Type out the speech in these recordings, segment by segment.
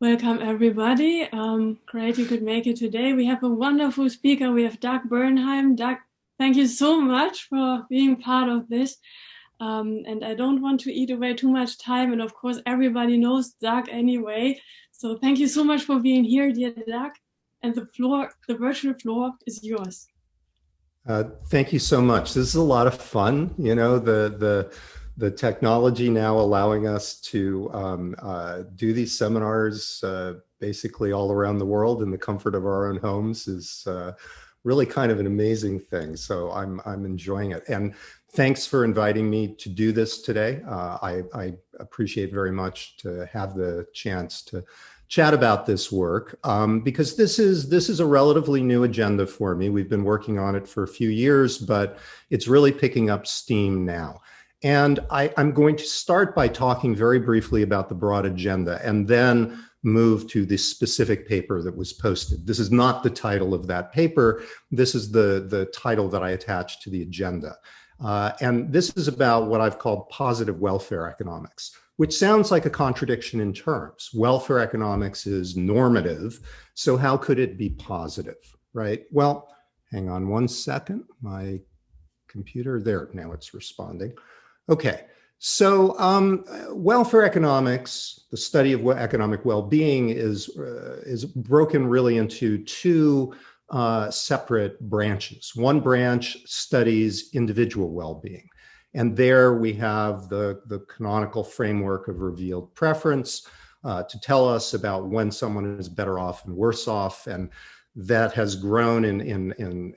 Welcome, everybody. Great you could make it today. We have a wonderful speaker. We have Doug Bernheim. Doug, thank you so much for being part of this. And I don't want to eat away too much time. And of course, everybody knows Doug anyway. So thank you so much for being here, dear Doug. And the virtual floor is yours. Thank you so much. This is a lot of fun. You know, the technology now allowing us to do these seminars basically all around the world in the comfort of our own homes is really kind of an amazing thing. So I'm enjoying it. And thanks for inviting me to do this today. I appreciate very much to have the chance to chat about this work because this is a relatively new agenda for me. We've been working on it for a few years, but it's really picking up steam now. And I'm going to start by talking very briefly about the broad agenda and then move to the specific paper that was posted. This is not the title of that paper. This is the title that I attached to the agenda. And this is about what I've called positive welfare economics, which sounds like a contradiction in terms. Welfare economics is normative, so how could it be positive, right? Well, hang on one second. My computer, there, now it's responding. Okay, so welfare economics, the study of economic well-being is broken really into two separate branches. One branch studies individual well-being. And there we have the canonical framework of revealed preference to tell us about when someone is better off and worse off. And that has grown in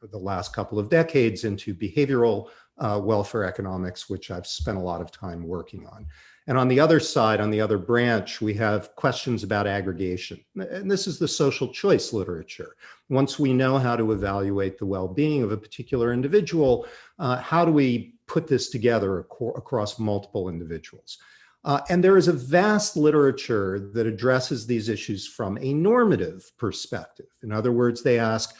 the last couple of decades into behavioral welfare economics, which I've spent a lot of time working on. And on the other side, on the other branch, we have questions about aggregation. And this is the social choice literature. Once we know how to evaluate the well-being of a particular individual, how do we put this together across multiple individuals? And there is a vast literature that addresses these issues from a normative perspective. In other words, they ask,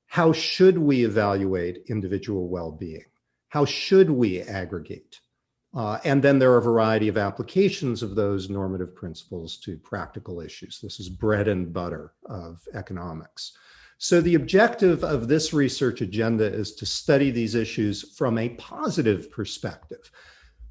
how should we evaluate individual well-being? How should we aggregate? And then there are a variety of applications of those normative principles to practical issues. This is bread and butter of economics. So the objective of this research agenda is to study these issues from a positive perspective.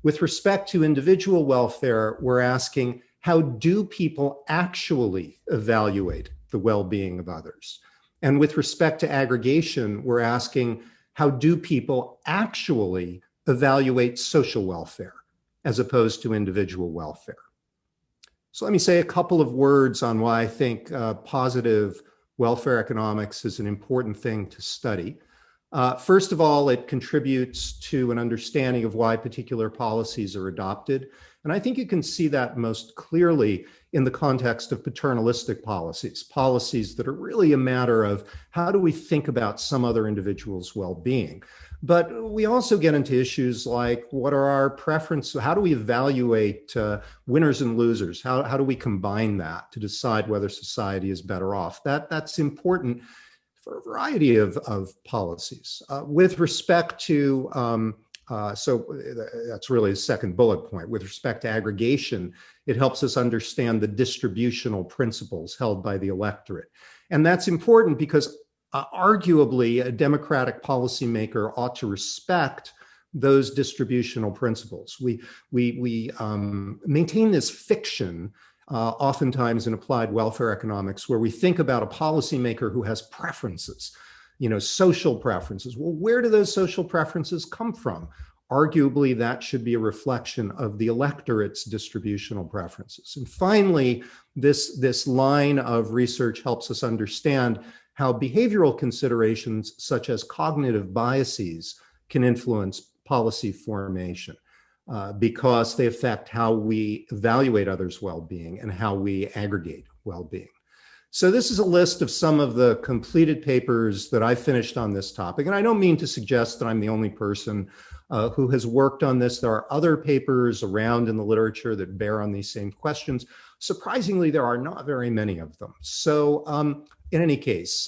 With respect to individual welfare, we're asking, how do people actually evaluate the well-being of others? And with respect to aggregation, we're asking, how do people actually evaluate social welfare as opposed to individual welfare? So let me say a couple of words on why I think positive welfare economics is an important thing to study. First of all, it contributes to an understanding of why particular policies are adopted. And I think you can see that most clearly in the context of paternalistic policies, policies that are really a matter of how do we think about some other individual's well-being. But we also get into issues like what are our preferences? How do we evaluate winners and losers? How do we combine that to decide whether society is better off? That's important for a variety of policies. With respect to, so that's really the second bullet point. With respect to aggregation, it helps us understand the distributional principles held by the electorate. And that's important because arguably a democratic policymaker ought to respect those distributional principles. We maintain this fiction oftentimes in applied welfare economics, where we think about a policymaker who has preferences, social preferences. Well, where do those social preferences come from? Arguably, that should be a reflection of the electorate's distributional preferences. And finally, this line of research helps us understand how behavioral considerations such as cognitive biases can influence policy formation. Because they affect how we evaluate others' well-being and how we aggregate well-being. So this is a list of some of the completed papers that I finished on this topic. And I don't mean to suggest that I'm the only person who has worked on this. There are other papers around in the literature that bear on these same questions. Surprisingly, there are not very many of them. So in any case,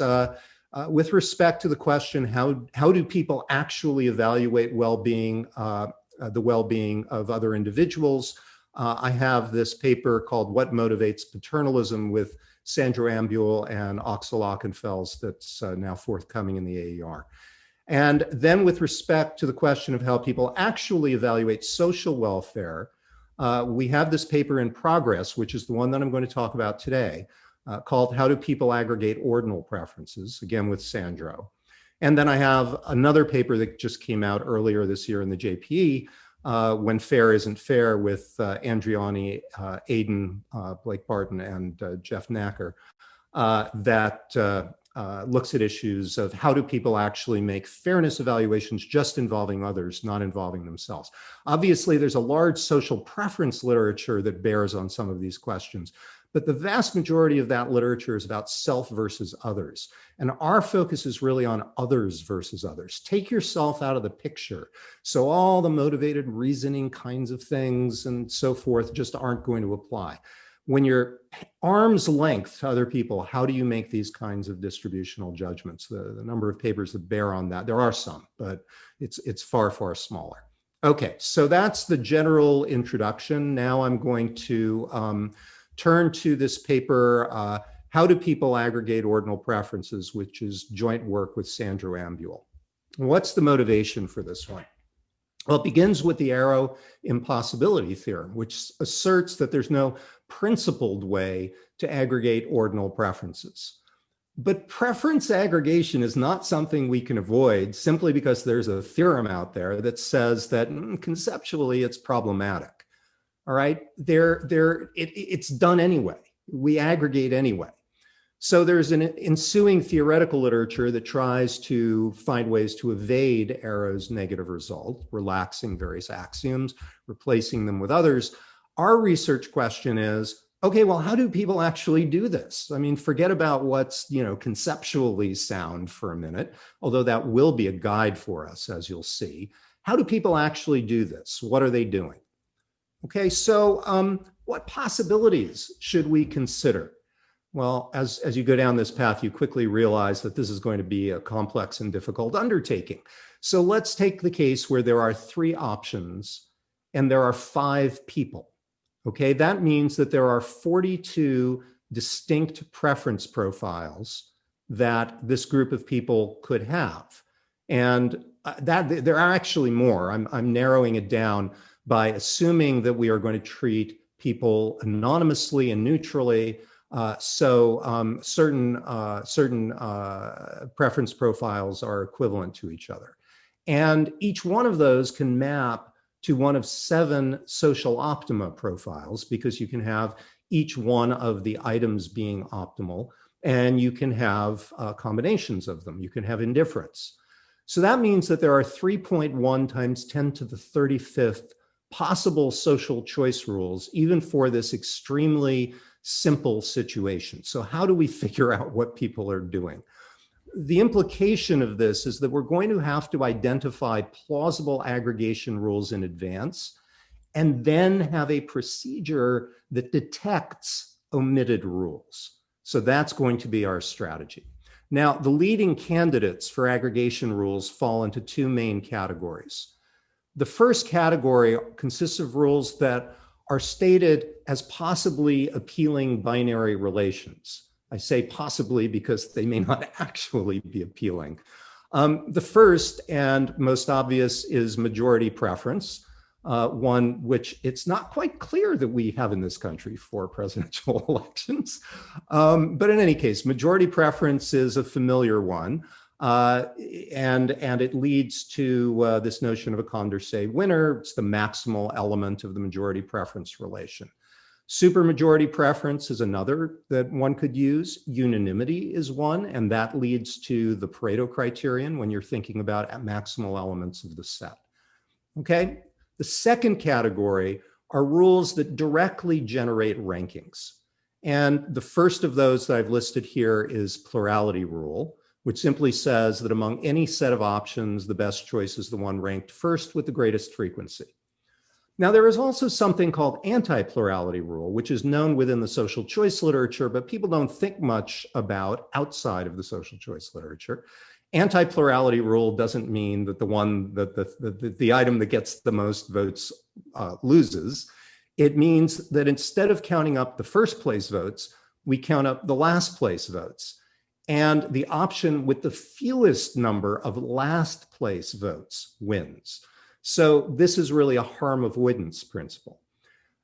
with respect to the question, how do people actually evaluate well-being, the well-being of other individuals? I have this paper called What Motivates Paternalism with Sandro Ambuehl and Axel Ockenfels that's now forthcoming in the AER. And then with respect to the question of how people actually evaluate social welfare, we have this paper in progress, which is the one that I'm going to talk about today, called How Do People Aggregate Ordinal Preferences, again with Sandro. And then I have another paper that just came out earlier this year in the JPE, When Fair Isn't Fair, with Andriani, Aidan, Blake Barton, and Jeff Knacker, that looks at issues of how do people actually make fairness evaluations just involving others, not involving themselves. Obviously, there's a large social preference literature that bears on some of these questions, but the vast majority of that literature is about self versus others. And our focus is really on others versus others. Take yourself out of the picture. So all the motivated reasoning kinds of things and so forth just aren't going to apply. When you're arm's length to other people, how do you make these kinds of distributional judgments? The number of papers that bear on that, there are some, but it's far, far smaller. Okay, so that's the general introduction. Now I'm going to turn to this paper, How Do People Aggregate Ordinal Preferences, which is joint work with Sandro Ambuehl. What's the motivation for this one? Well, it begins with the arrow impossibility theorem, which asserts that there's no principled way to aggregate ordinal preferences. But preference aggregation is not something we can avoid simply because there's a theorem out there that says that conceptually it's problematic. All right, it's done anyway. We aggregate anyway. So there's an ensuing theoretical literature that tries to find ways to evade Arrow's negative result, relaxing various axioms, replacing them with others. Our research question is, okay, well, how do people actually do this? I mean, forget about what's, conceptually sound for a minute, although that will be a guide for us, as you'll see. How do people actually do this? What are they doing? Okay, so what possibilities should we consider? Well, as you go down this path, you quickly realize that this is going to be a complex and difficult undertaking. So let's take the case where there are 3 options and there are 5 people. Okay, that means that there are 42 distinct preference profiles that this group of people could have. And that there are actually more. I'm narrowing it down by assuming that we are going to treat people anonymously and neutrally. So certain preference profiles are equivalent to each other. And each one of those can map to one of 7 social optima profiles, because you can have each one of the items being optimal, and you can have combinations of them. You can have indifference. So that means that there are 3.1 times 10 to the 35th possible social choice rules, even for this extremely simple situation. So how do we figure out what people are doing? The implication of this is that we're going to have to identify plausible aggregation rules in advance, and then have a procedure that detects omitted rules. So that's going to be our strategy. Now, the leading candidates for aggregation rules fall into 2 main categories. The first category consists of rules that are stated as possibly appealing binary relations. I say possibly because they may not actually be appealing. The first and most obvious is majority preference, one which it's not quite clear that we have in this country for presidential elections. But in any case, majority preference is a familiar one. And it leads to this notion of a Condorcet winner. It's the maximal element of the majority preference relation. Supermajority preference is another that one could use. Unanimity is one, and that leads to the Pareto criterion when you're thinking about maximal elements of the set. Okay, the second category are rules that directly generate rankings. And the first of those that I've listed here is plurality rule, which simply says that among any set of options, the best choice is the one ranked first with the greatest frequency. Now, there is also something called anti-plurality rule, which is known within the social choice literature, but people don't think much about outside of the social choice literature. Anti-plurality rule doesn't mean that the item that gets the most votes loses. It means that instead of counting up the first place votes, we count up the last place votes. And the option with the fewest number of last place votes wins. So this is really a harm avoidance principle.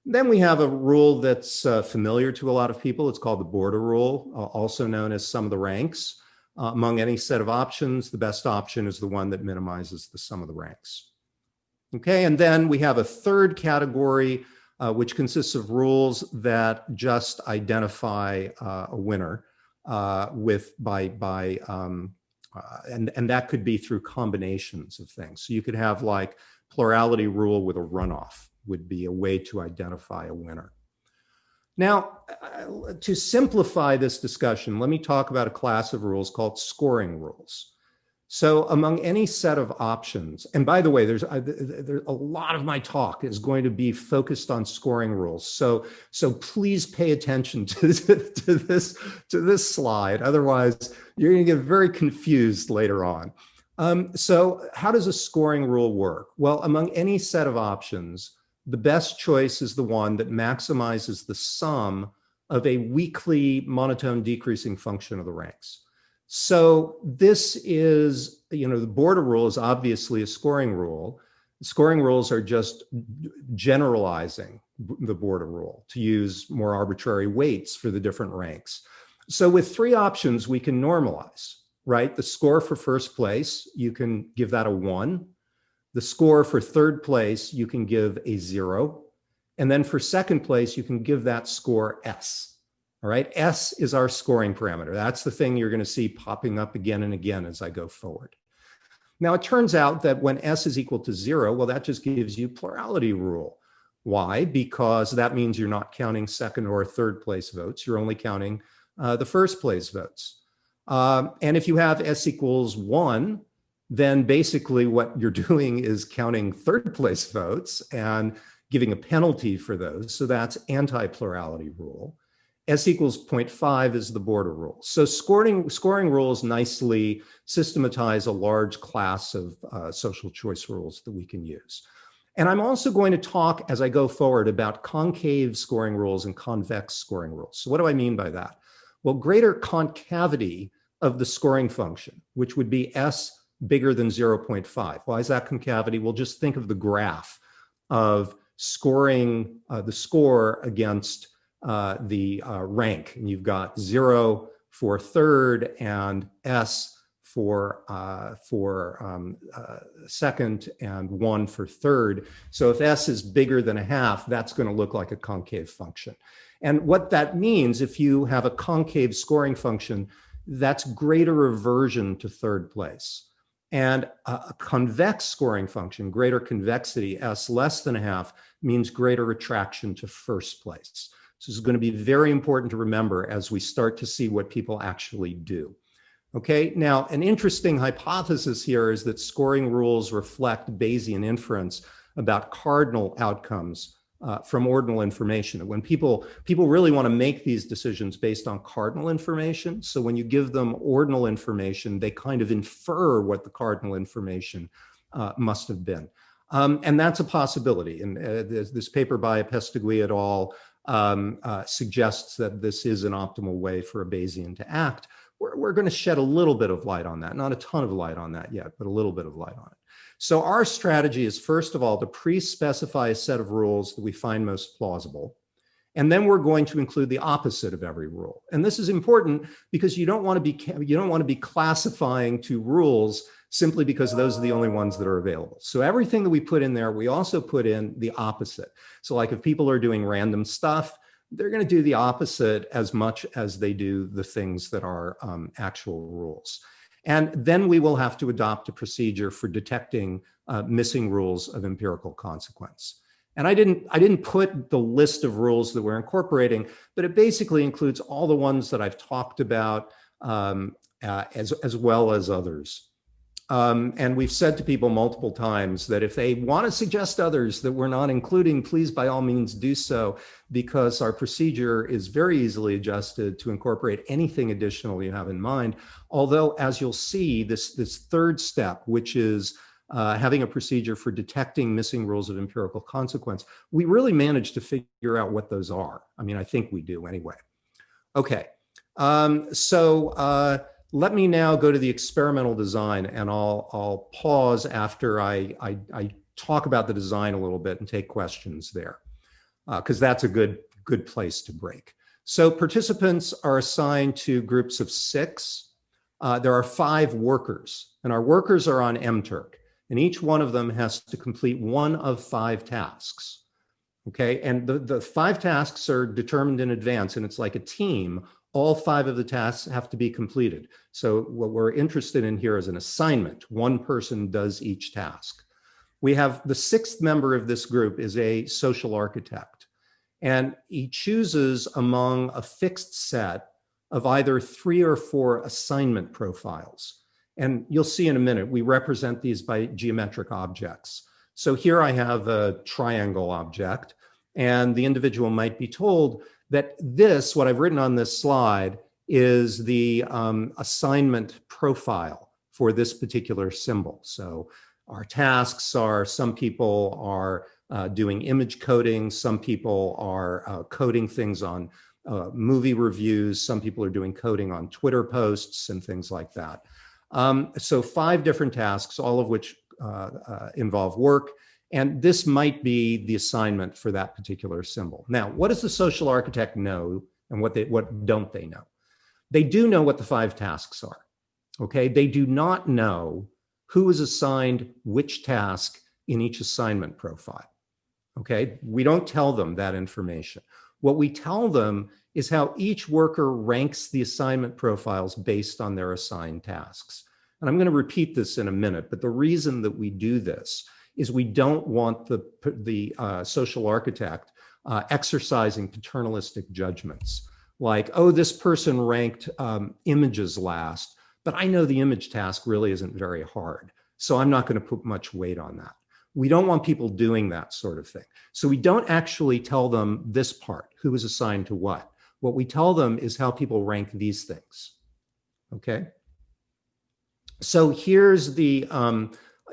Then we have a rule that's familiar to a lot of people. It's called the border rule, also known as sum of the ranks. Among any set of options, the best option is the one that minimizes the sum of the ranks. Okay, and then we have a third category, which consists of rules that just identify a winner and that could be through combinations of things. So you could have like plurality rule with a runoff would be a way to identify a winner. Now, to simplify this discussion, let me talk about a class of rules called scoring rules. So among any set of options, and by the way, there's a lot of my talk is going to be focused on scoring rules. So please pay attention to this slide. Otherwise, you're going to get very confused later on. So how does a scoring rule work? Well, among any set of options, the best choice is the one that maximizes the sum of a weakly monotone decreasing function of the ranks. So this is, the border rule is obviously a scoring rule. Scoring rules are just generalizing the border rule to use more arbitrary weights for the different ranks. So with three options, we can normalize, right? The score for first place, you can give that a 1. The score for third place, you can give a 0. And then for second place, you can give that score S. All right, S is our scoring parameter. That's the thing you're going to see popping up again and again as I go forward. Now, it turns out that when S is equal to 0, well, that just gives you plurality rule. Why? Because that means you're not counting second or third place votes. You're only counting the first place votes. And if you have S equals 1, then basically what you're doing is counting third place votes and giving a penalty for those. So that's anti-plurality rule. S equals 0.5 is the border rule. So scoring rules nicely systematize a large class of social choice rules that we can use. And I'm also going to talk as I go forward about concave scoring rules and convex scoring rules. So what do I mean by that? Well, greater concavity of the scoring function, which would be S bigger than 0.5. Why is that concavity? Well, just think of the graph of scoring the score against the rank, and you've got 0 for third and S for second and 1 for third. So if S is bigger than a half, that's going to look like a concave function. And what that means, if you have a concave scoring function, that's greater reversion to third place. And a convex scoring function, greater convexity, S less than a half, means greater retraction to first place. So this is going to be very important to remember as we start to see what people actually do. Okay, now an interesting hypothesis here is that scoring rules reflect Bayesian inference about cardinal outcomes from ordinal information. When people really want to make these decisions based on cardinal information, so when you give them ordinal information, they kind of infer what the cardinal information must have been. And that's a possibility. And this paper by Pestegui et al. Suggests that this is an optimal way for a Bayesian to act. We're going to shed a little bit of light on that, not a ton of light on that yet, but a little bit of light on it. So our strategy is, first of all, to pre-specify a set of rules that we find most plausible. And then we're going to include the opposite of every rule. And this is important because you don't want to be classifying to rules simply because those are the only ones that are available. So everything that we put in there, we also put in the opposite. So like if people are doing random stuff, they're going to do the opposite as much as they do the things that are actual rules. And then we will have to adopt a procedure for detecting missing rules of empirical consequence. And I didn't put the list of rules that we're incorporating, but it basically includes all the ones that I've talked about as well as others. And we've said to people multiple times that if they want to suggest others that we're not including, please by all means do so, because our procedure is very easily adjusted to incorporate anything additional you have in mind. Although, as you'll see, this third step, which is having a procedure for detecting missing rules of empirical consequence. We really managed to figure out what those are. I mean, I think we do anyway. Okay, let me now go to the experimental design, and I'll pause after I talk about the design a little bit and take questions there, because that's a good place to break. So participants are assigned to groups of 6. There are 5 workers, and our workers are on MTurk, and each one of them has to complete one of 5 tasks. Okay, and the 5 tasks are determined in advance, and it's like a team. All 5 of the tasks have to be completed. So what we're interested in here is an assignment. One person does each task. We have the 6th member of this group is a social architect, and he chooses among a fixed set of either 3 or 4 assignment profiles. And you'll see in a minute, we represent these by geometric objects. So here I have a triangle object, and the individual might be told that this, what I've written on this slide, is the assignment profile for this particular symbol. So our tasks are, some people are doing image coding, some people are coding things on movie reviews, some people are doing coding on Twitter posts and things like that. So 5 different tasks, all of which involve work. And this might be the assignment for that particular symbol. Now, what does the social architect know, and what don't they know? They do know what the 5 tasks are, okay? They do not know who is assigned which task in each assignment profile, okay? We don't tell them that information. What we tell them is how each worker ranks the assignment profiles based on their assigned tasks. And I'm going to repeat this in a minute, but the reason that we do this is we don't want the social architect exercising paternalistic judgments, like, oh, this person ranked images last, but I know the image task really isn't very hard, so I'm not going to put much weight on that. We don't want people doing that sort of thing. So we don't actually tell them this part, who is assigned to what. What we tell them is how people rank these things, okay? So here's the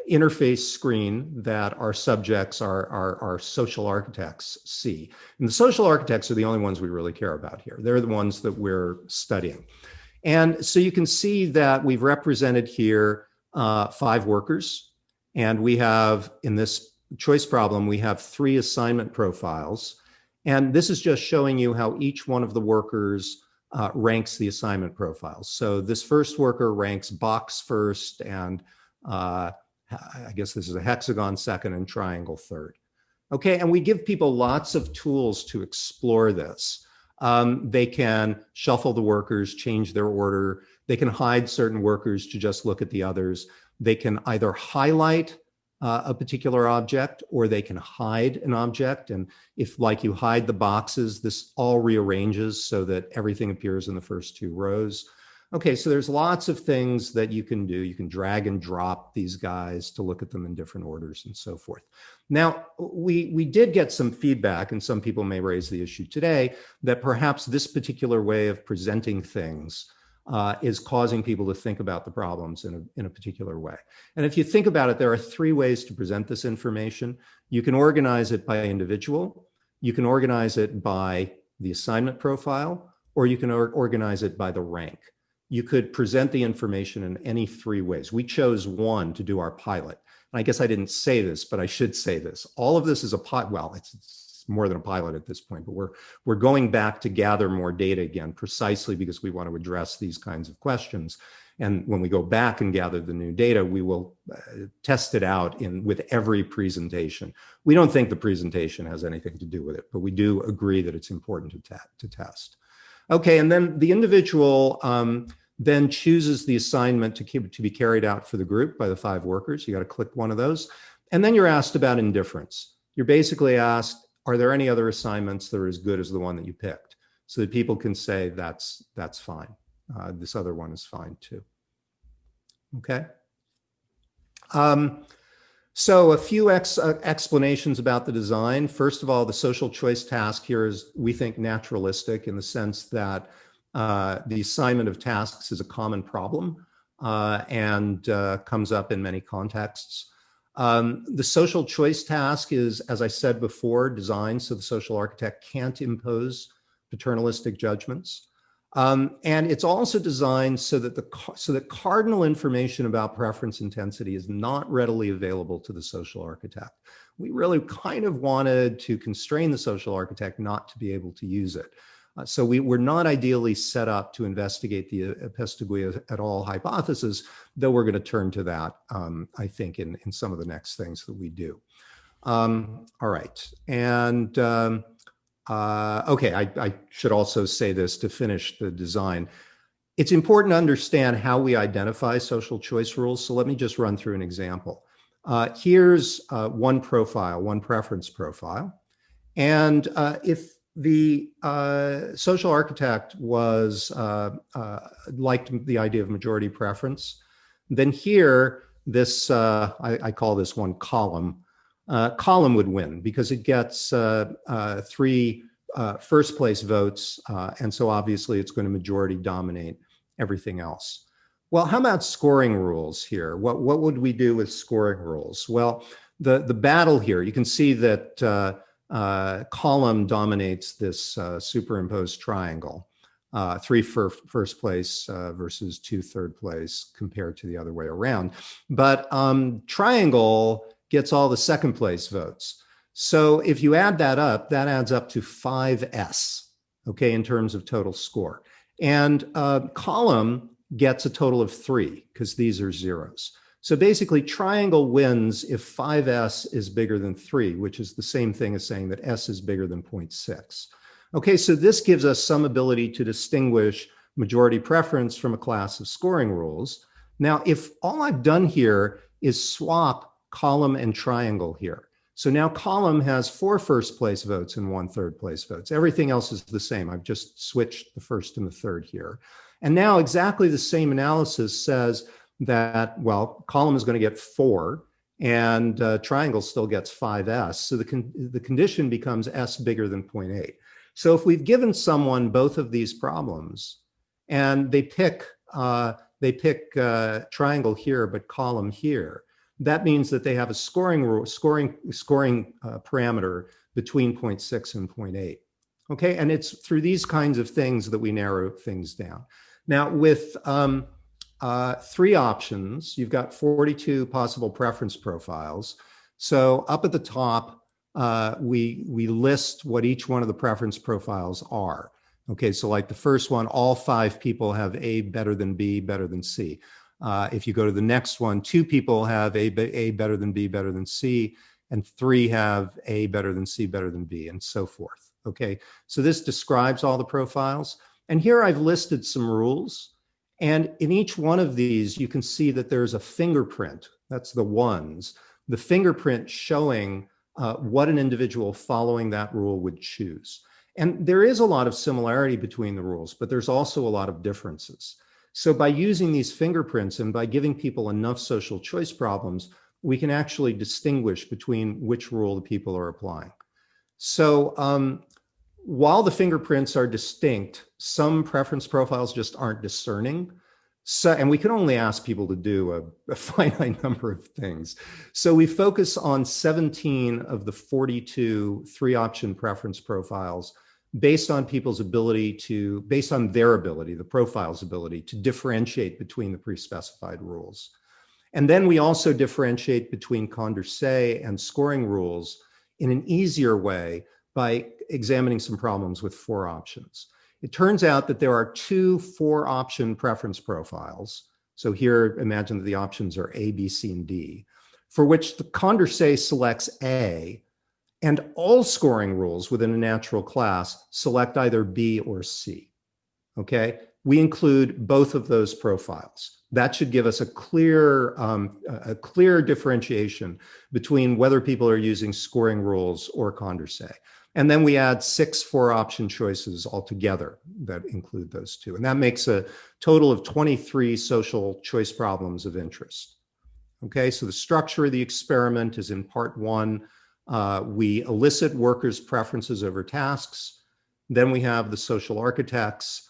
interface screen that our subjects, our social architects see. And the social architects are the only ones we really care about here. They're the ones that we're studying. And so you can see that we've represented here 5 workers. And we have, in this choice problem, we have 3 assignment profiles. And this is just showing you how each one of the workers ranks the assignment profiles. So this first worker ranks box first, and I guess this is a hexagon second and triangle third. Okay, and we give people lots of tools to explore this. They can shuffle the workers, change their order. They can hide certain workers to just look at the others. They can either highlight a particular object, or they can hide an object. And if, like, you hide the boxes, this all rearranges so that everything appears in the first 2 rows. Okay, so there's lots of things that you can do. You can drag and drop these guys to look at them in different orders and so forth. Now, we did get some feedback, and some people may raise the issue today, that perhaps this particular way of presenting things is causing people to think about the problems in a particular way. And if you think about it, there are 3 ways to present this information. You can organize it by individual, you can organize it by the assignment profile, or you can organize it by the rank. You could present the information in any 3 ways. We chose one to do our pilot. And I guess I didn't say this, but I should say this. All of this is a pilot. Well, it's more than a pilot at this point, but we're going back to gather more data again, precisely because we want to address these kinds of questions. And when we go back and gather the new data, we will test it out with every presentation. We don't think the presentation has anything to do with it, but we do agree that it's important to test. Okay, and then the individual then chooses the assignment to be carried out for the group by the 5 workers. You got to click one of those. And then you're asked about indifference. You're basically asked, are there any other assignments that are as good as the one that you picked? So that people can say, that's fine. This other one is fine too. Okay. So a few explanations about the design. First of all, the social choice task here is, we think, naturalistic in the sense that the assignment of tasks is a common problem and comes up in many contexts. The social choice task is, as I said before, designed so the social architect can't impose paternalistic judgments. And it's also designed so that cardinal information about preference intensity is not readily available to the social architect. We really kind of wanted to constrain the social architect not to be able to use it. So we're not ideally set up to investigate the Epistogui et al. Hypothesis, though we're going to turn to that, I think, in some of the next things that we do. All right. And okay, I should also say this to finish the design. It's important to understand how we identify social choice rules. So let me just run through an example. Here's one profile, one preference profile. And if the social architect was liked the idea of majority preference, then here, this, I call this one column, column would win because it gets 3 first place votes. And so obviously it's going to majority dominate everything else. Well, how about scoring rules here? What would we do with scoring rules? Well, the battle here, you can see that column dominates this superimposed triangle, 3 first place versus 2 third place compared to the other way around. But triangle gets all the second place votes. So if you add that up, that adds up to 5S, okay, in terms of total score. And column gets a total of 3 because these are zeros. So basically triangle wins if 5S is bigger than 3, which is the same thing as saying that S is bigger than 0.6. Okay, so this gives us some ability to distinguish majority preference from a class of scoring rules. Now, if all I've done here is swap column and triangle here. So now column has 4 first place votes and 1 third place votes. Everything else is the same. I've just switched the first and the third here. And now exactly the same analysis says that, well, column is going to get 4 and triangle still gets 5S. So the condition becomes S bigger than 0.8. So if we've given someone both of these problems and they pick triangle here, but column here, that means that they have a scoring parameter between 0.6 and 0.8. Okay, and it's through these kinds of things that we narrow things down. Now, with 3 options, you've got 42 possible preference profiles. So up at the top, we list what each one of the preference profiles are. Okay, so like the first one, all 5 people have A better than B better than C. If you go to the next one, 2 people have A better than B better than C, and 3 have A better than C better than B, and so forth. Okay, so this describes all the profiles. And here I've listed some rules. And in each one of these, you can see that there's a fingerprint. That's the ones. The fingerprint showing what an individual following that rule would choose. And there is a lot of similarity between the rules, but there's also a lot of differences. So by using these fingerprints and by giving people enough social choice problems, we can actually distinguish between which rule the people are applying. So while the fingerprints are distinct, some preference profiles just aren't discerning. So, and we can only ask people to do a finite number of things. So we focus on 17 of the 42 3-option preference profiles based on people's ability to, based on their ability, the profile's ability to differentiate between the pre-specified rules. And then we also differentiate between Condorcet and scoring rules in an easier way by examining some problems with 4 options. It turns out that there are 2 4-option preference profiles. So here, imagine that the options are A, B, C, and D, for which the Condorcet selects A, and all scoring rules within a natural class select either B or C. Okay, we include both of those profiles. That should give us a clear differentiation between whether people are using scoring rules or Condorcet. And then we add 6 4-option choices altogether that include those 2. And that makes a total of 23 social choice problems of interest. Okay, so the structure of the experiment is in part 1. We elicit workers' preferences over tasks. Then we have the social architects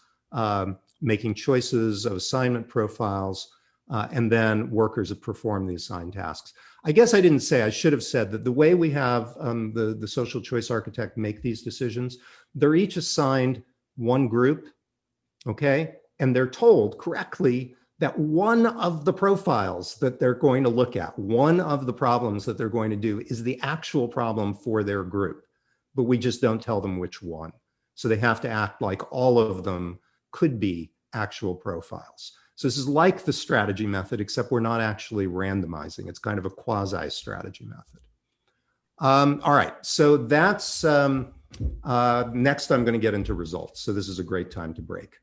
making choices of assignment profiles. and then workers perform the assigned tasks. I guess I should have said that the way we have the social choice architect make these decisions, they're each assigned one group, okay? And they're told correctly that one of the profiles that they're going to look at, one of the problems that they're going to do is the actual problem for their group, but we just don't tell them which one. So they have to act like all of them could be actual profiles. So this is like the strategy method, except we're not actually randomizing. It's kind of a quasi-strategy method. All right, so that's, next I'm going to get into results. So this is a great time to break.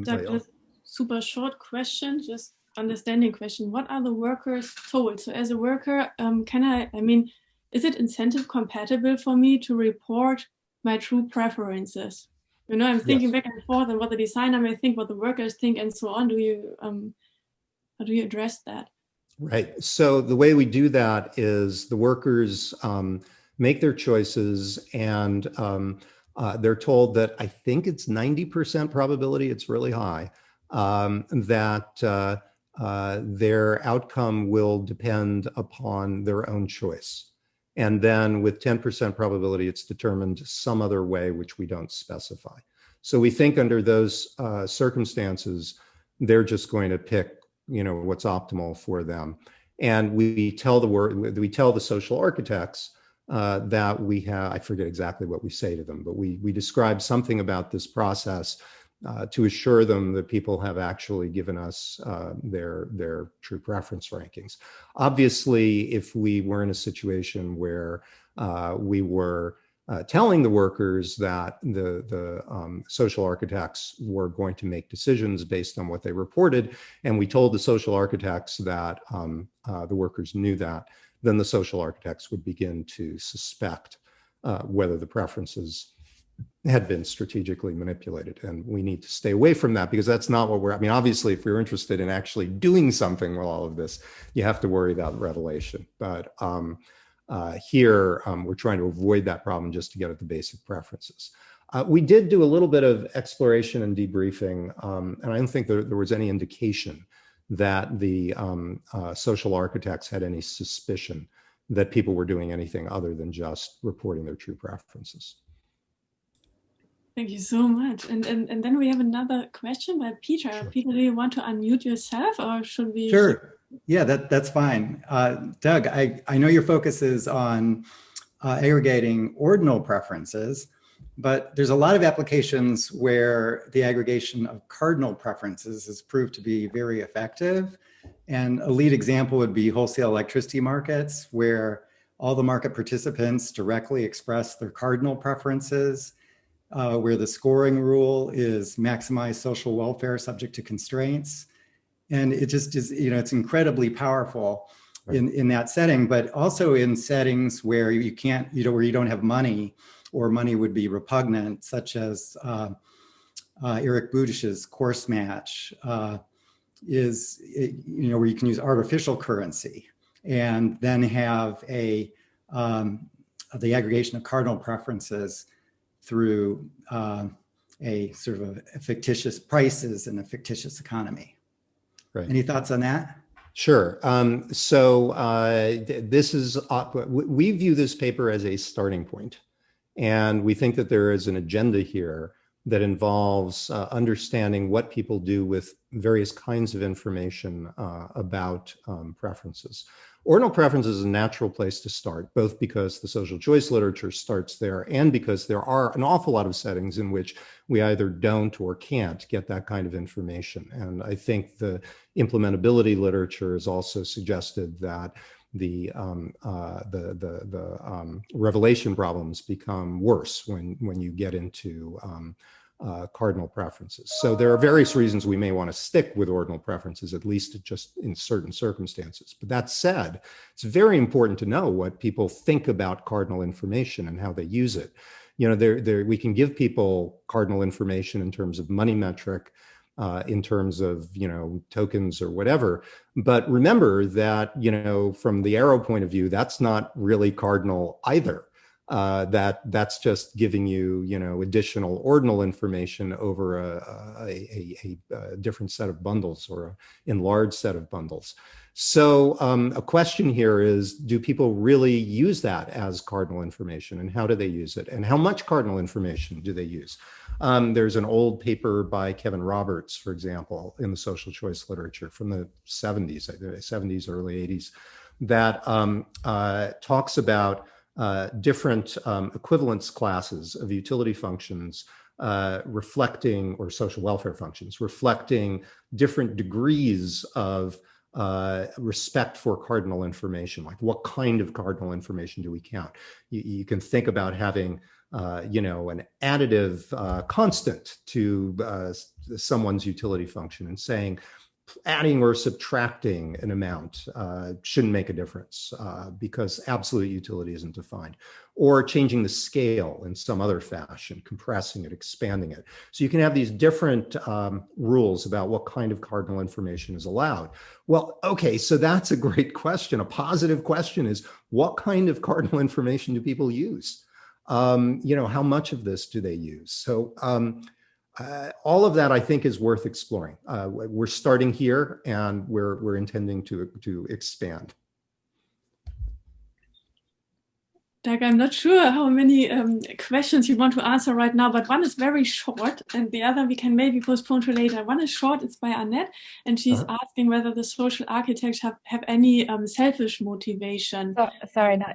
Just super short question, just understanding question. What are the workers told? So as a worker, is it incentive compatible for me to report my true preferences? You know, I'm thinking back and forth and what the designer may think, what the workers think, and so on. How do you address that? Right. So the way we do that is the workers make their choices, and they're told that I think it's 90% probability, it's really high, that their outcome will depend upon their own choice. And then with 10% probability, it's determined some other way, which we don't specify. So we think under those circumstances, they're just going to pick, you know, what's optimal for them. And we tell the social architects that we have, I forget exactly what we say to them, but we describe something about this process to assure them that people have actually given us their true preference rankings. Obviously, if we were in a situation where we were telling the workers that the social architects were going to make decisions based on what they reported, and we told the social architects that the workers knew that, then the social architects would begin to suspect whether the preferences had been strategically manipulated. And we need to stay away from that, because that's not what I mean, obviously, if we're interested in actually doing something with all of this, you have to worry about revelation. But here, we're trying to avoid that problem just to get at the basic preferences. We did do a little bit of exploration and debriefing, and I don't think there was any indication that the social architects had any suspicion that people were doing anything other than just reporting their true preferences. Thank you so much. And then we have another question by Peter. Sure. Peter, do you want to unmute yourself, or should we? Sure. Yeah, that's fine. Doug, I know your focus is on aggregating ordinal preferences, but there's a lot of applications where the aggregation of cardinal preferences has proved to be very effective. And a lead example would be wholesale electricity markets, where all the market participants directly express their cardinal preferences, where the scoring rule is maximize social welfare subject to constraints. And it just is, you know, it's incredibly powerful in that setting, but also in settings where you can't, you know, where you don't have money, or money would be repugnant, such as Eric Budish's course match is, you know, where you can use artificial currency and then have the aggregation of cardinal preferences through a sort of a fictitious prices in a fictitious economy. Right. Any thoughts on that? Sure. This is, we view this paper as a starting point, and we think that there is an agenda here that involves understanding what people do with various kinds of information about preferences. Ordinal preference is a natural place to start, both because the social choice literature starts there and because there are an awful lot of settings in which we either don't or can't get that kind of information. And I think the implementability literature has also suggested that the revelation problems become worse when you get into cardinal preferences. So there are various reasons we may want to stick with ordinal preferences, at least just in certain circumstances. But that said, it's very important to know what people think about cardinal information and how they use it. You know, we can give people cardinal information in terms of money metric, in terms of, you know, tokens or whatever. But remember that, you know, from the arrow point of view, that's not really cardinal either. that's just giving you, additional ordinal information over a different set of bundles or an enlarged set of bundles. So a question here is, do people really use that as cardinal information, and how do they use it? And how much cardinal information do they use? There's an old paper by Kevin Roberts, for example, in the social choice literature from the 70s, early 80s, that talks about different equivalence classes of utility functions reflecting, or social welfare functions, reflecting different degrees of respect for cardinal information. Like, what kind of cardinal information do we count? You can think about having, an additive constant to someone's utility function, and saying adding or subtracting an amount shouldn't make a difference because absolute utility isn't defined, or changing the scale in some other fashion, compressing it, expanding it. So you can have these different rules about what kind of cardinal information is allowed. Well, okay, so that's a great question. A positive question is, what kind of cardinal information do people use? How much of this do they use? So all of that, I think, is worth exploring. We're starting here, and we're intending to expand. Doug, I'm not sure how many questions you want to answer right now, but one is very short, and the other we can maybe postpone to later. One is short, it's by Annette, and she's asking whether the social architects have any selfish motivation. Sorry, no,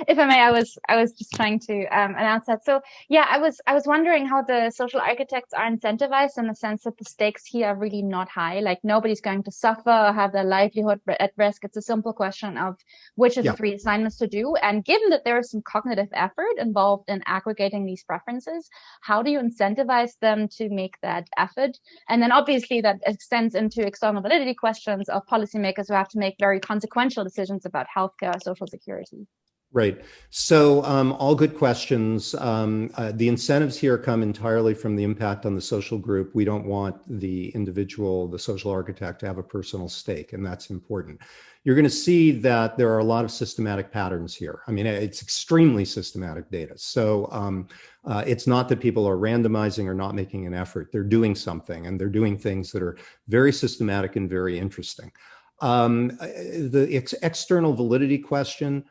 if I may, I was just trying to announce that. So yeah, I was wondering how the social architects are incentivized, in the sense that the stakes here are really not high. Like, nobody's going to suffer or have their livelihood at risk. It's a simple question of which of the 3 assignments to do. And given that there is some cognitive effort involved in aggregating these preferences, how do you incentivize them to make that effort? And then obviously that extends into external validity questions of policymakers who have to make very consequential decisions about healthcare or social security. Right. So all good questions. The incentives here come entirely from the impact on the social group. We don't want the individual, the social architect, to have a personal stake, and that's important. You're going to see that there are a lot of systematic patterns here. I mean, it's extremely systematic data. So it's not that people are randomizing or not making an effort. They're doing something, and they're doing things that are very systematic and very interesting. The external validity question,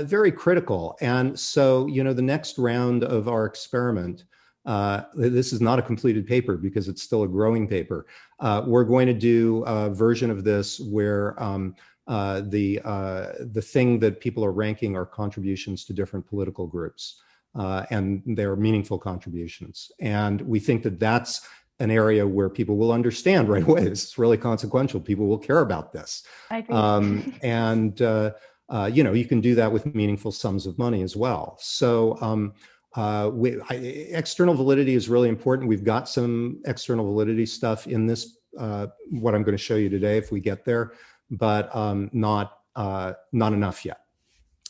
very critical. And so, the next round of our experiment, this is not a completed paper because it's still a growing paper. We're going to do a version of this where the thing that people are ranking are contributions to different political groups, and they're meaningful contributions. And we think that that's an area where people will understand right away. This is really consequential. People will care about this. I agree. You can do that with meaningful sums of money as well. So external validity is really important. We've got some external validity stuff in this, what I'm going to show you today if we get there, but not enough yet.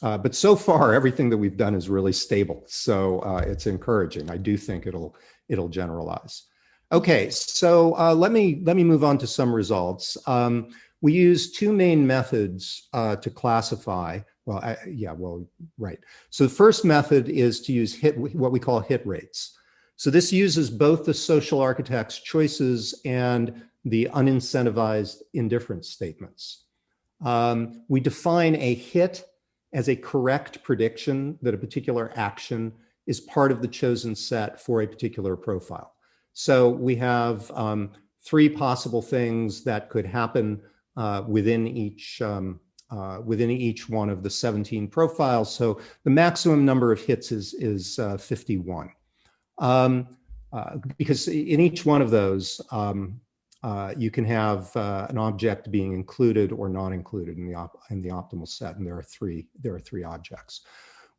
But so far, everything that we've done is really stable. So it's encouraging. I do think it'll generalize. Okay, so let me move on to some results. We use 2 main methods to classify. Right. So the first method is to use what we call hit rates. So this uses both the social architect's choices and the unincentivized indifference statements. We define a hit as a correct prediction that a particular action is part of the chosen set for a particular profile. So we have 3 possible things that could happen within each one of the 17 profiles. So the maximum number of hits is 51. Because in each one of those, you can have an object being included or not included in the optimal set, and there are three objects.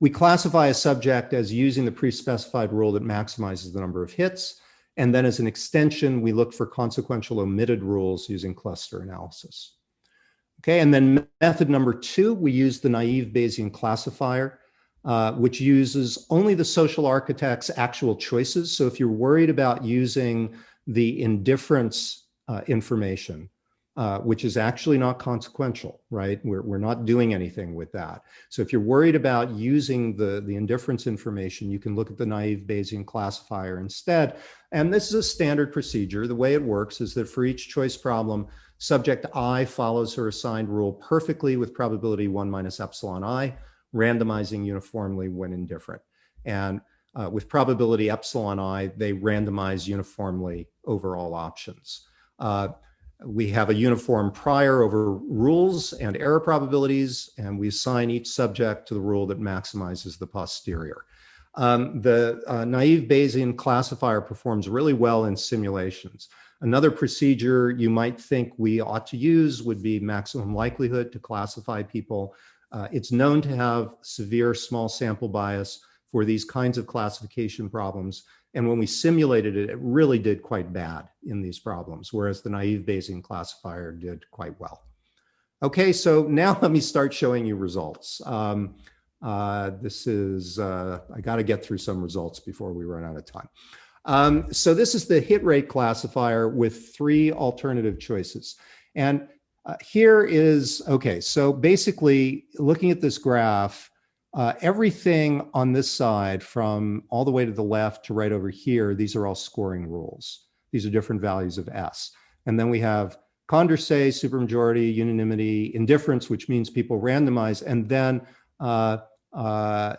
We classify a subject as using the pre-specified rule that maximizes the number of hits, and then as an extension, we look for consequential omitted rules using cluster analysis. Okay, and then method number 2, we use the naive Bayesian classifier, which uses only the social architect's actual choices. So if you're worried about using the indifference information, which is actually not consequential, right? We're not doing anything with that. So if you're worried about using the indifference information, you can look at the naive Bayesian classifier instead. And this is a standard procedure. The way it works is that for each choice problem, subject I follows her assigned rule perfectly with probability 1 minus epsilon I, randomizing uniformly when indifferent. And with probability epsilon I, they randomize uniformly over all options. We have a uniform prior over rules and error probabilities, and we assign each subject to the rule that maximizes the posterior. The naive Bayesian classifier performs really well in simulations. Another procedure you might think we ought to use would be maximum likelihood to classify people. It's known to have severe small sample bias for these kinds of classification problems. And when we simulated it, it really did quite bad in these problems, whereas the naive Bayesian classifier did quite well. Okay, so now let me start showing you results. I got to get through some results before we run out of time. So this is the hit rate classifier with 3 alternative choices. And here is, okay, so basically looking at this graph, everything on this side from all the way to the left to right over here, these are all scoring rules. These are different values of S. And then we have Condorcet, supermajority, unanimity, indifference, which means people randomize. And then the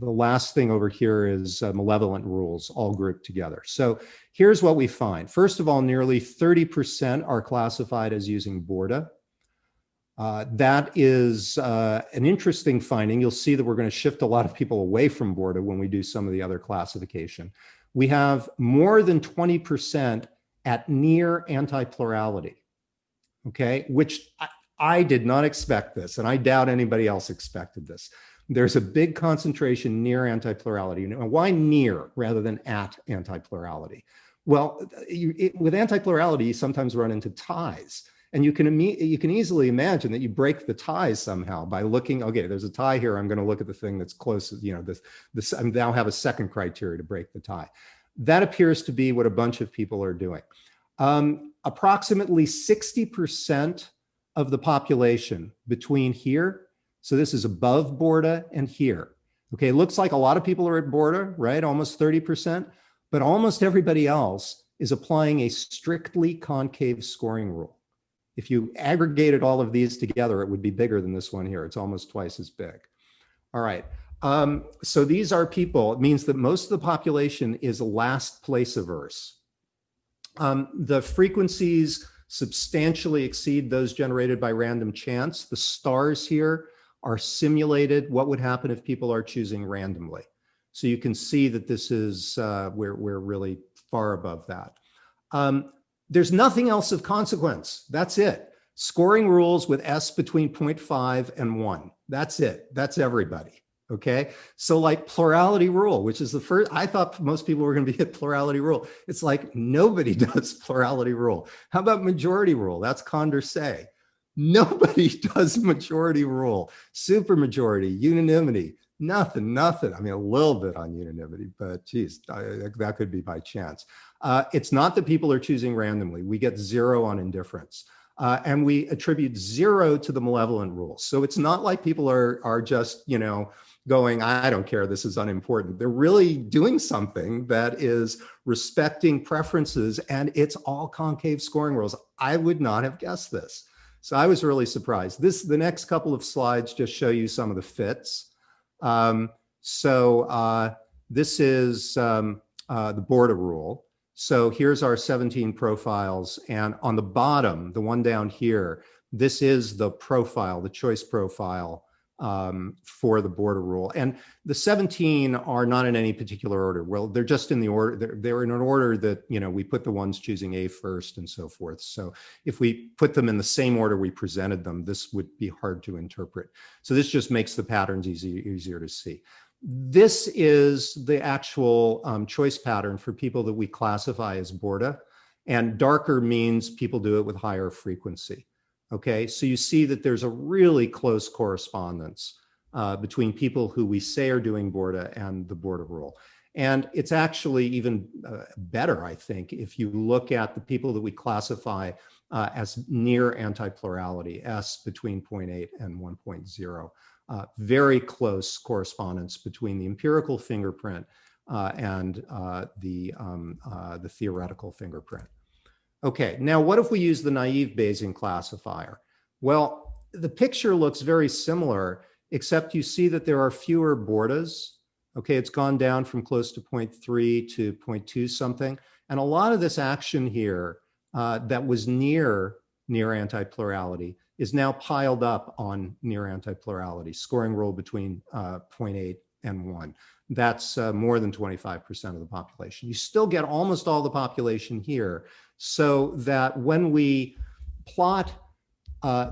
last thing over here is malevolent rules, all grouped together. So here's what we find. First of all, nearly 30% are classified as using Borda. That is an interesting finding. You'll see that we're going to shift a lot of people away from Borda when we do some of the other classification. We have more than 20% at near anti-plurality, okay, which I did not expect this, and I doubt anybody else expected this. There's a big concentration near anti-plurality. Now, why near rather than at anti-plurality? Well, with anti-plurality, you sometimes run into ties. And you can easily imagine that you break the ties somehow by looking, okay, there's a tie here. I'm going to look at the thing that's closest, you know, this I now have a second criteria to break the tie. That appears to be what a bunch of people are doing. Approximately 60% of the population between here, so this is above Borda and here. Okay, it looks like a lot of people are at Borda, right? Almost 30%, but almost everybody else is applying a strictly concave scoring rule. If you aggregated all of these together, it would be bigger than this one here. It's almost twice as big. All right. So these are people. It means that most of the population is last place averse. The frequencies substantially exceed those generated by random chance. The stars here are simulated what would happen if people are choosing randomly. So you can see that this is, we're really far above that. There's nothing else of consequence. That's it. Scoring rules with S between 0.5 and 1. That's it. That's everybody. Okay. So like plurality rule, which is the first, I thought most people were going to be at plurality rule. It's like nobody does plurality rule. How about majority rule? That's Condorcet. Nobody does majority rule. Supermajority, unanimity, nothing. I mean, a little bit on unanimity, but geez, that could be by chance. It's not that people are choosing randomly. We get 0 on indifference. And we attribute 0 to the malevolent rule. So it's not like people are just, you know, going, I don't care, this is unimportant. They're really doing something that is respecting preferences, and it's all concave scoring rules. I would not have guessed this. So I was really surprised. The next couple of slides just show you some of the fits. This is the Borda rule. So here's our 17 profiles. And on the bottom, the one down here, this is the profile, the choice profile for the Borda rule. And the 17 are not in any particular order. Well, they're just in the order, they're in an order that, you know, we put the ones choosing A first and so forth. So if we put them in the same order we presented them, this would be hard to interpret. So this just makes the patterns easier to see. This is the actual choice pattern for people that we classify as Borda, and darker means people do it with higher frequency. Okay, so you see that there's a really close correspondence between people who we say are doing Borda and the Borda rule. And it's actually even better, I think, if you look at the people that we classify as near anti-plurality, S between 0.8 and 1.0. Very close correspondence between the empirical fingerprint and the theoretical fingerprint. Okay, now what if we use the naive Bayesian classifier? Well, the picture looks very similar, except you see that there are fewer bordas. Okay, it's gone down from close to 0.3 to 0.2 something. And a lot of this action here that was near anti-plurality is now piled up on near anti-plurality, scoring rule between 0.8 and 1. That's more than 25% of the population. You still get almost all the population here, so that when we plot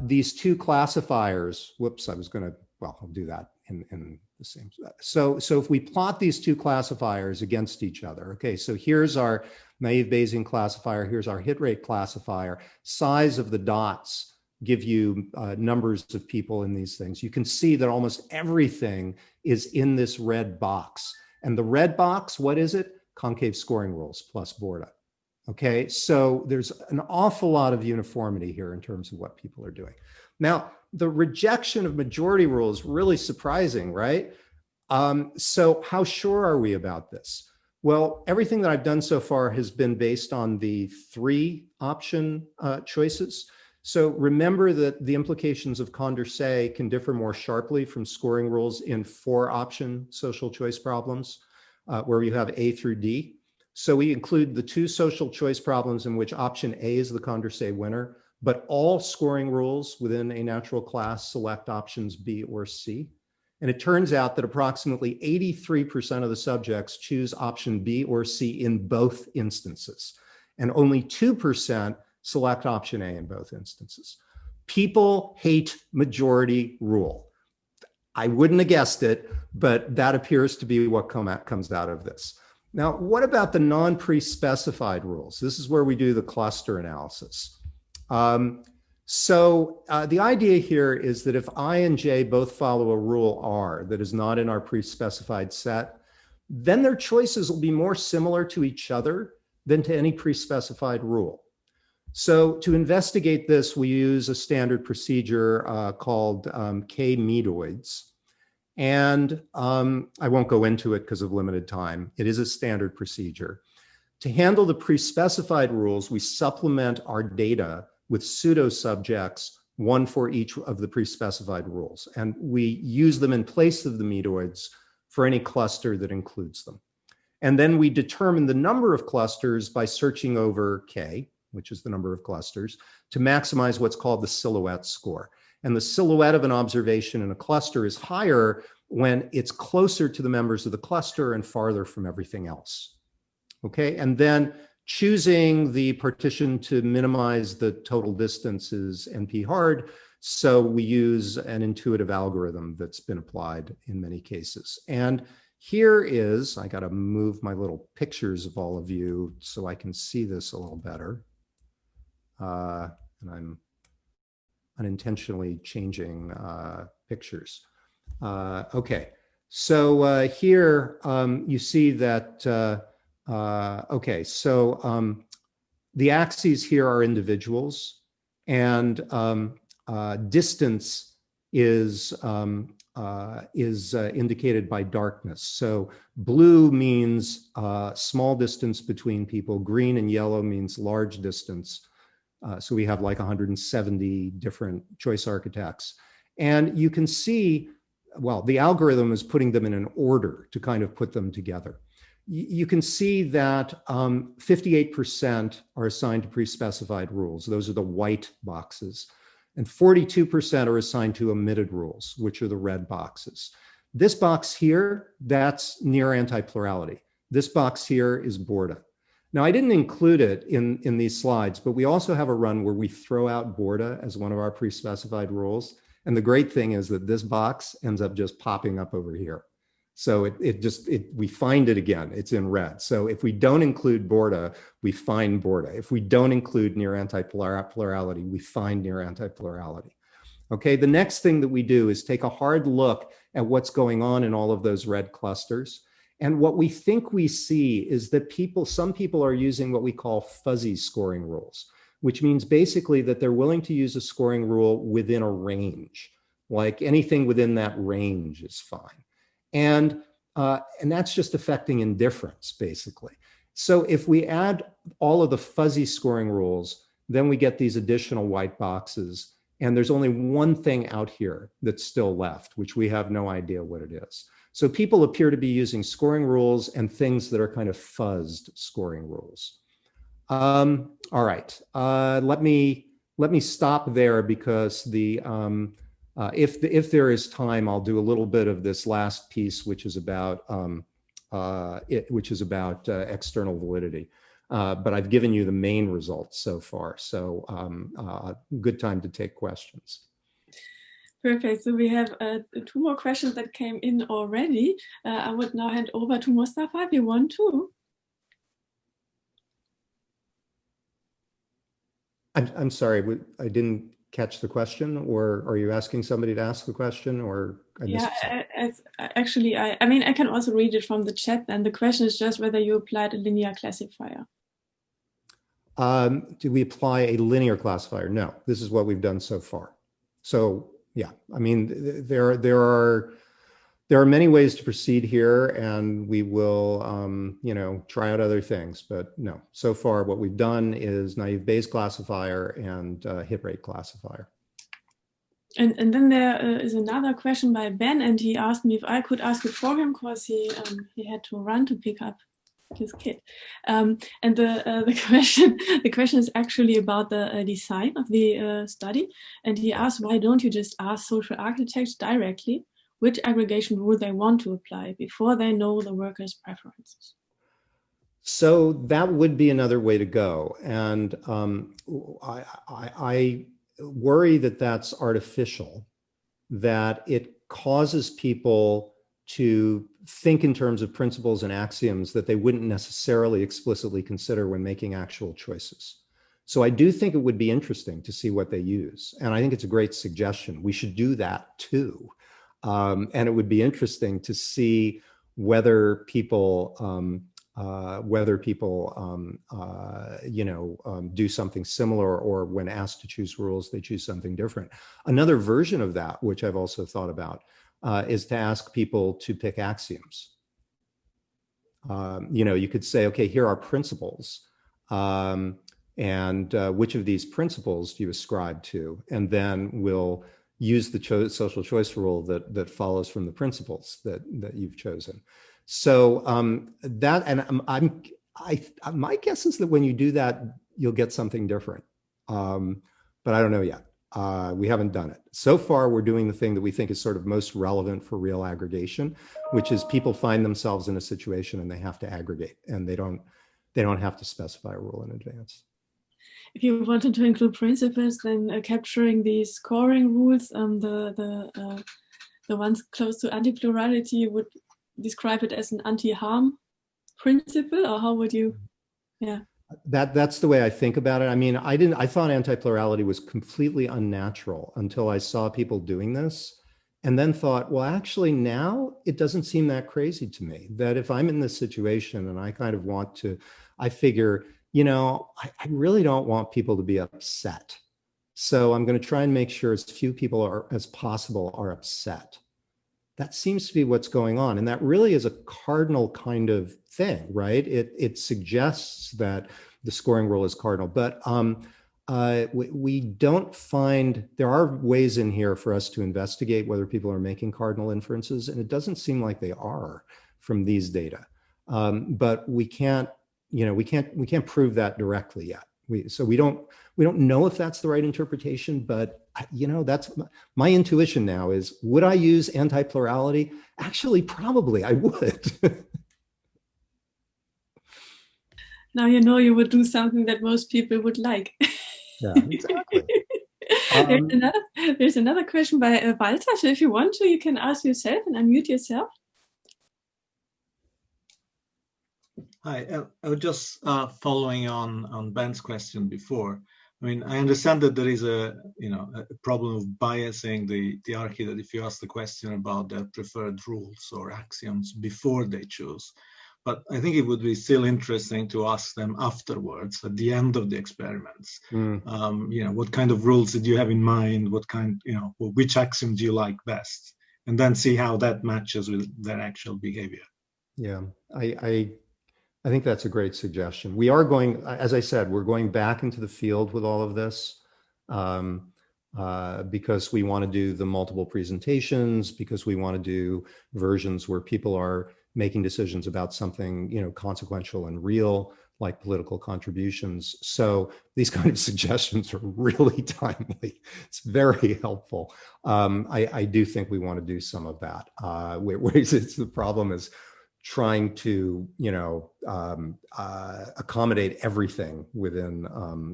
these two classifiers, whoops, I was going to, well, I'll do that in the same. So if we plot these two classifiers against each other, okay, so here's our naive Bayesian classifier, here's our hit rate classifier, size of the dots give you numbers of people in these things. You can see that almost everything is in this red box. And the red box, what is it? Concave scoring rules plus Borda. Okay, so there's an awful lot of uniformity here in terms of what people are doing. Now, the rejection of majority rule is really surprising, right? So how sure are we about this? Well, everything that I've done so far has been based on the 3 option choices. So remember that the implications of Condorcet can differ more sharply from scoring rules in 4 option social choice problems, where you have A through D. So we include the 2 social choice problems in which option A is the Condorcet winner, but all scoring rules within a natural class select options B or C. And it turns out that approximately 83% of the subjects choose option B or C in both instances, and only 2% select option A in both instances. People hate majority rule. I wouldn't have guessed it, but that appears to be what comes out of this. Now, what about the non-pre-specified rules? This is where we do the cluster analysis. The idea here is that if I and J both follow a rule R that is not in our pre-specified set, then their choices will be more similar to each other than to any pre-specified rule. So to investigate this, we use a standard procedure called K-medoids. And I won't go into it because of limited time. It is a standard procedure. To handle the pre-specified rules, we supplement our data with pseudo subjects, one for each of the pre-specified rules. And we use them in place of the medoids for any cluster that includes them. And then we determine the number of clusters by searching over K, which is the number of clusters, to maximize what's called the silhouette score. And the silhouette of an observation in a cluster is higher when it's closer to the members of the cluster and farther from everything else. Okay, and then choosing the partition to minimize the total distance is NP hard. So we use an intuitive algorithm that's been applied in many cases. And here is, I got to move my little pictures of all of you so I can see this a little better. And I'm unintentionally changing pictures. Okay, so here you see that, okay, so the axes here are individuals, and distance is indicated by darkness. So blue means small distance between people, green and yellow means large distance. So we have like 170 different choice architects. And you can see, well, the algorithm is putting them in an order to kind of put them together. You can see that 58% are assigned to pre-specified rules. Those are the white boxes. And 42% are assigned to omitted rules, which are the red boxes. This box here, that's near anti-plurality. This box here is Borda. Now, I didn't include it in these slides, but we also have a run where we throw out Borda as one of our pre-specified rules. And the great thing is that this box ends up just popping up over here. So we find it again, it's in red. So if we don't include Borda, we find Borda. If we don't include near anti-plurality, we find near anti-plurality. Okay, the next thing that we do is take a hard look at what's going on in all of those red clusters. And what we think we see is that some people are using what we call fuzzy scoring rules, which means basically that they're willing to use a scoring rule within a range, like anything within that range is fine. And that's just affecting indifference, basically. So if we add all of the fuzzy scoring rules, then we get these additional white boxes. And there's only one thing out here that's still left, which we have no idea what it is. So people appear to be using scoring rules and things that are kind of fuzzed scoring rules. All right, let me stop there because if there is time, I'll do a little bit of this last piece, which is about external validity. But I've given you the main results so far, so good time to take questions. Perfect. So we have 2 more questions that came in already. I would now hand over to Mustafa if you want to. I'm sorry, I didn't catch the question, or are you asking somebody to ask the question, or I missed actually, I mean, I can also read it from the chat, and the question is just whether you applied a linear classifier. Do we apply a linear classifier? No, this is what we've done so far. So yeah, I mean, there are many ways to proceed here, and we will, try out other things. But no, so far what we've done is naive Bayes classifier and hit rate classifier. And then there is another question by Ben, and he asked me if I could ask it for him because he had to run to pick up his kid. And the question is actually about the design of the study. And he asked, why don't you just ask social architects directly which aggregation rule they want to apply before they know the workers' preferences? So that would be another way to go. And I worry that that's artificial, that it causes people to think in terms of principles and axioms that they wouldn't necessarily explicitly consider when making actual choices. So I do think it would be interesting to see what they use. And I think it's a great suggestion. We should do that too. And it would be interesting to see whether people do something similar, or when asked to choose rules, they choose something different. Another version of that, which I've also thought about, is to ask people to pick axioms. You could say, okay, here are principles, and which of these principles do you ascribe to? And then we'll use the social choice rule that follows from the principles that you've chosen. So my guess is that when you do that, you'll get something different. But I don't know yet. We haven't done it. So far, we're doing the thing that we think is sort of most relevant for real aggregation, which is people find themselves in a situation and they have to aggregate, and they don't have to specify a rule in advance. If you wanted to include principles, then capturing these scoring rules, the ones close to anti-plurality, would describe it as an anti-harm principle, or how would you? Yeah. That's the way I think about it. I mean, I thought anti-plurality was completely unnatural until I saw people doing this, and then thought, well, actually now it doesn't seem that crazy to me, that if I'm in this situation and I kind of want to, I figure, I really don't want people to be upset. So I'm going to try and make sure as few people as possible are upset. That seems to be what's going on. And that really is a cardinal kind of thing, right? It suggests that the scoring rule is cardinal, but we don't find, there are ways in here for us to investigate whether people are making cardinal inferences, and it doesn't seem like they are from these data. But we can't prove that directly yet. We don't know if that's the right interpretation, but that's my intuition now is, would I use anti-plurality? Actually, probably I would. Now you would do something that most people would like. Yeah, exactly. There's another question by Walter. So if you want to, you can ask yourself and unmute yourself. Hi, I was just following on Ben's question before. I mean, I understand that there is a problem of biasing the architect if you ask the question about their preferred rules or axioms before they choose. But I think it would be still interesting to ask them afterwards, at the end of the experiments. What kind of rules did you have in mind? What kind, which axiom do you like best? And then see how that matches with their actual behavior. Yeah, I think that's a great suggestion. We are going, as I said, we're going back into the field with all of this because we want to do the multiple presentations, because we want to do versions where people are making decisions about something, consequential and real, like political contributions. So these kind of suggestions are really timely. It's very helpful. I do think we want to do some of that. The problem is trying to, accommodate everything within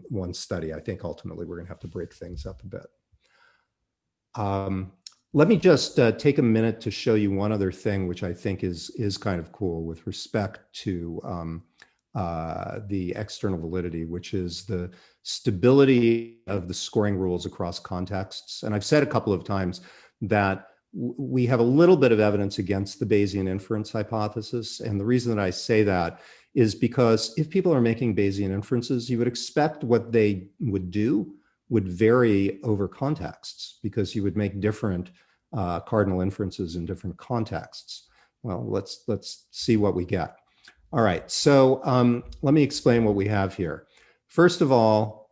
one study. I think ultimately we're going to have to break things up a bit. Let me just take a minute to show you one other thing, which I think is kind of cool with respect to the external validity, which is the stability of the scoring rules across contexts. And I've said a couple of times that we have a little bit of evidence against the Bayesian inference hypothesis. And the reason that I say that is because if people are making Bayesian inferences, you would expect what they would do would vary over contexts, because you would make different cardinal inferences in different contexts. Well, let's see what we get. All right, so let me explain what we have here. First of all,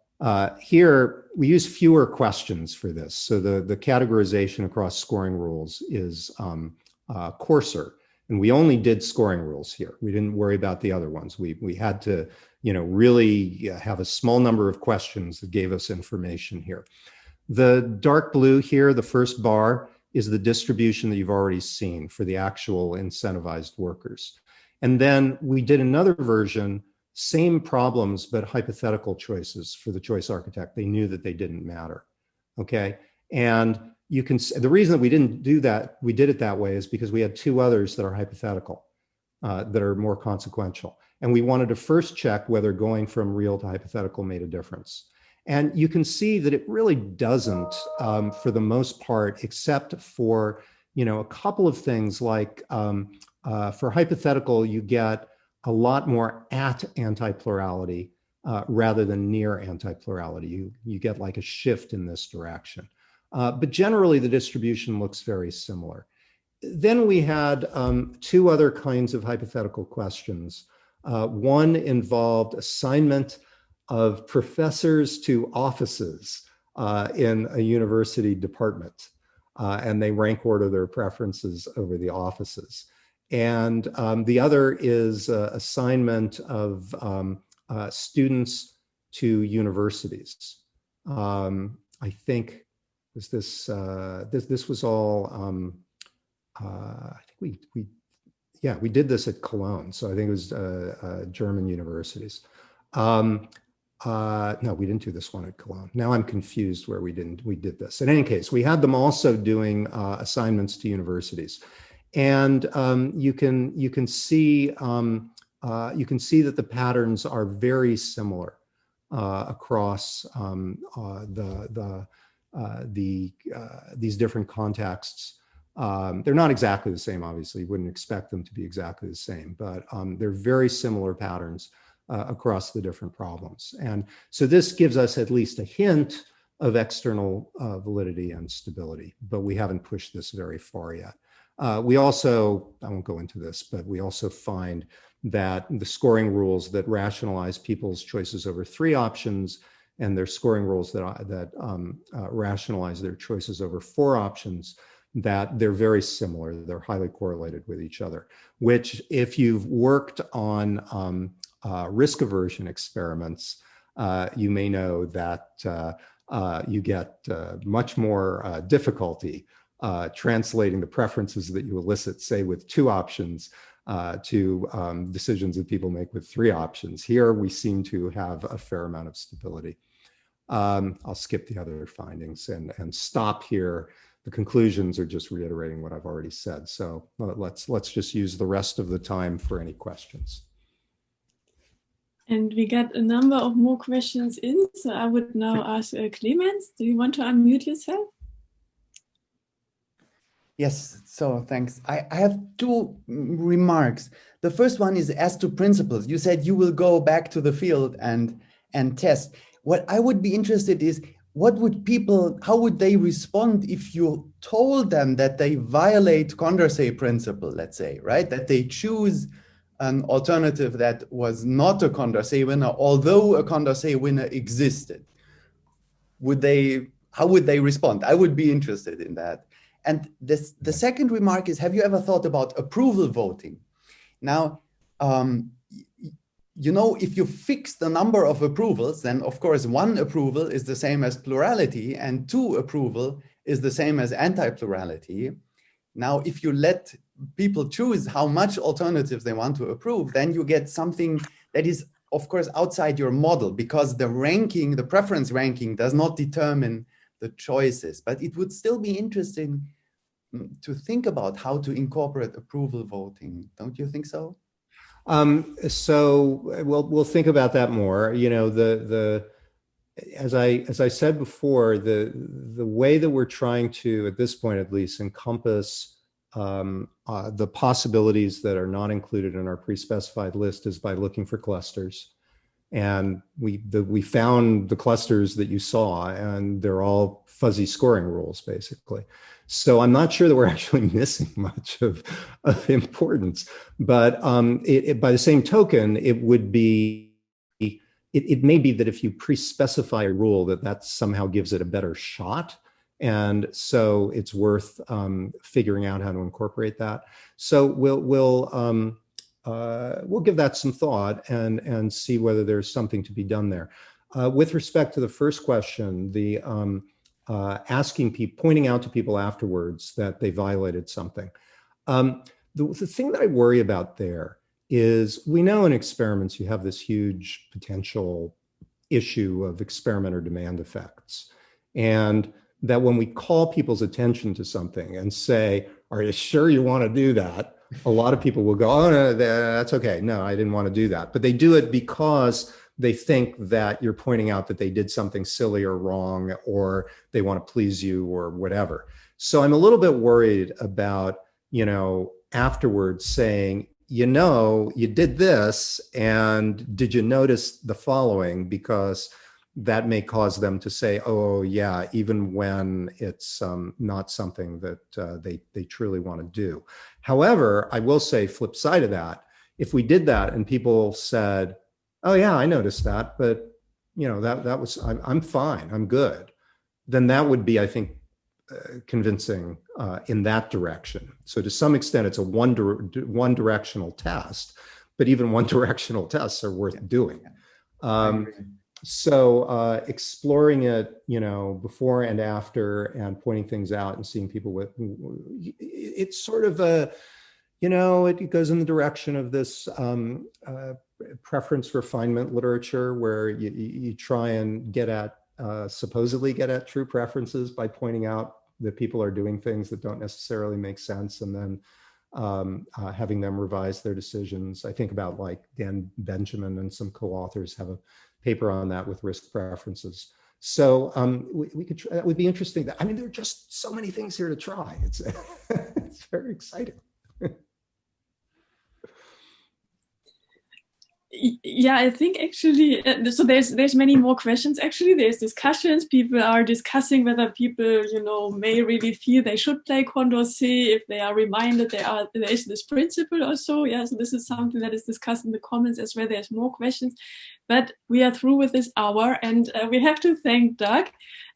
here we use fewer questions for this. So the categorization across scoring rules is coarser, and we only did scoring rules here. We didn't worry about the other ones. We had to, really have a small number of questions that gave us information here. The dark blue here, the first bar, is the distribution that you've already seen for the actual incentivized workers. And then we did another version, same problems, but hypothetical choices for the choice architect. They knew that they didn't matter, okay? And you can, the reason that we didn't do that, we did it that way, is because we had two others that are hypothetical, that are more consequential. And we wanted to first check whether going from real to hypothetical made a difference. And you can see that it really doesn't, for the most part, except for, a couple of things like for hypothetical, you get a lot more at anti-plurality rather than near anti-plurality. You get like a shift in this direction. But generally, the distribution looks very similar. Then we had two other kinds of hypothetical questions. One involved assignment of professors to offices in a university department, and they rank order their preferences over the offices. And the other is assignment of students to universities. I think this was all. I think we did this at Cologne, so I think it was German universities. No, we didn't do this one at Cologne. Now I'm confused where we did this. In any case, we had them also doing assignments to universities. And you can see that the patterns are very similar across these different contexts. They're not exactly the same, obviously. You wouldn't expect them to be exactly the same, but they're very similar patterns across the different problems. And so this gives us at least a hint of external validity and stability, but we haven't pushed this very far yet. We also, I won't go into this, but we also find that the scoring rules that rationalize people's choices over 3 options and their scoring rules that rationalize their choices over 4 options, that they're very similar. They're highly correlated with each other, which if you've worked on risk aversion experiments, you may know that you get much more difficulty translating the preferences that you elicit, say with 2 options, to decisions that people make with 3 options. Here, we seem to have a fair amount of stability. I'll skip the other findings and stop here. The conclusions are just reiterating what I've already said. So let's just use the rest of the time for any questions. And we got a number of more questions in, so I would now ask Clemens, do you want to unmute yourself? Yes, so thanks. I have two remarks. The first one is as to principles. You said you will go back to the field and test. What I would be interested is, how would they respond if you told them that they violate Condorcet principle, let's say, right? That they choose an alternative that was not a Condorcet winner, although a Condorcet winner existed. How would they respond? I would be interested in that. And the second remark is, have you ever thought about approval voting? Now, if you fix the number of approvals, then of course, one approval is the same as plurality and two approval is the same as anti-plurality. Now, if you let people choose how much alternatives they want to approve, then you get something that is, of course, outside your model, because the preference ranking does not determine the choices. But it would still be interesting to think about how to incorporate approval voting. Don't you think so? So we'll think about that more. As I said before, the way that we're trying to, at this point at least, encompass the possibilities that are not included in our pre-specified list is by looking for clusters. And we found the clusters that you saw, and they're all fuzzy scoring rules, basically. So I'm not sure that we're actually missing much of importance. But by the same token, it may be that if you pre-specify a rule, that somehow gives it a better shot. And so it's worth figuring out how to incorporate that. So we'll give that some thought and see whether there's something to be done there. With respect to the first question, the pointing out to people afterwards that they violated something. The thing that I worry about there is, we know in experiments you have this huge potential issue of experimenter demand effects. And that when we call people's attention to something and say, are you sure you want to do that? A lot of people will go, oh, no, that's okay. No, I didn't want to do that. But they do it because they think that you're pointing out that they did something silly or wrong, or they want to please you or whatever. So I'm a little bit worried about, afterwards saying, you did this, and did you notice the following? Because that may cause them to say, oh, yeah, even when it's not something that they truly want to do. However, I will say, flip side of that, if we did that and people said, oh, yeah, I noticed that, but that was, I'm fine, I'm good, then that would be, I think, convincing in that direction. So to some extent, it's a one directional test, but even one directional tests are worth doing. So exploring it, before and after, and pointing things out and seeing people with, it's sort of it goes in the direction of this preference refinement literature, where you try and supposedly get at true preferences by pointing out that people are doing things that don't necessarily make sense, and then having them revise their decisions. I think about, like, Dan Benjamin and some co-authors have a paper on that with risk preferences. So we could try, that would be interesting. There are just so many things here to try. It's it's very exciting. Yeah, I think actually, so there's many more questions. Actually, there's discussions. People are discussing whether people, may really feel they should play Condorcet if they are reminded there is this principle or so. Yeah, so this is something that is discussed in the comments as well. There's more questions, but we are through with this hour, and we have to thank Doug.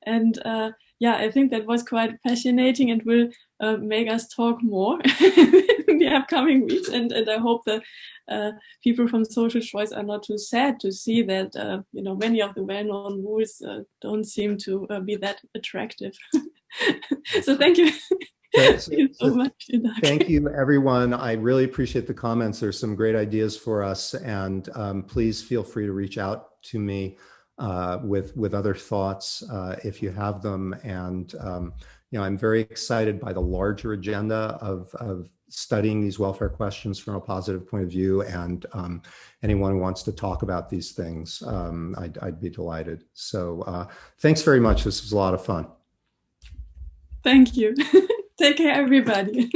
And I think that was quite fascinating, and will make us talk more in the upcoming weeks. And I hope that people from social choice are not too sad to see that many of the well-known rules don't seem to be that attractive. So thank you. Thank you so much, Doug. Thank you, everyone. I really appreciate the comments. There's some great ideas for us, and please feel free to reach out to me with other thoughts if you have them. And I'm very excited by the larger agenda of studying these welfare questions from a positive point of view. And anyone who wants to talk about these things, I'd be delighted. So thanks very much. This was a lot of fun. Thank you. Take care, everybody.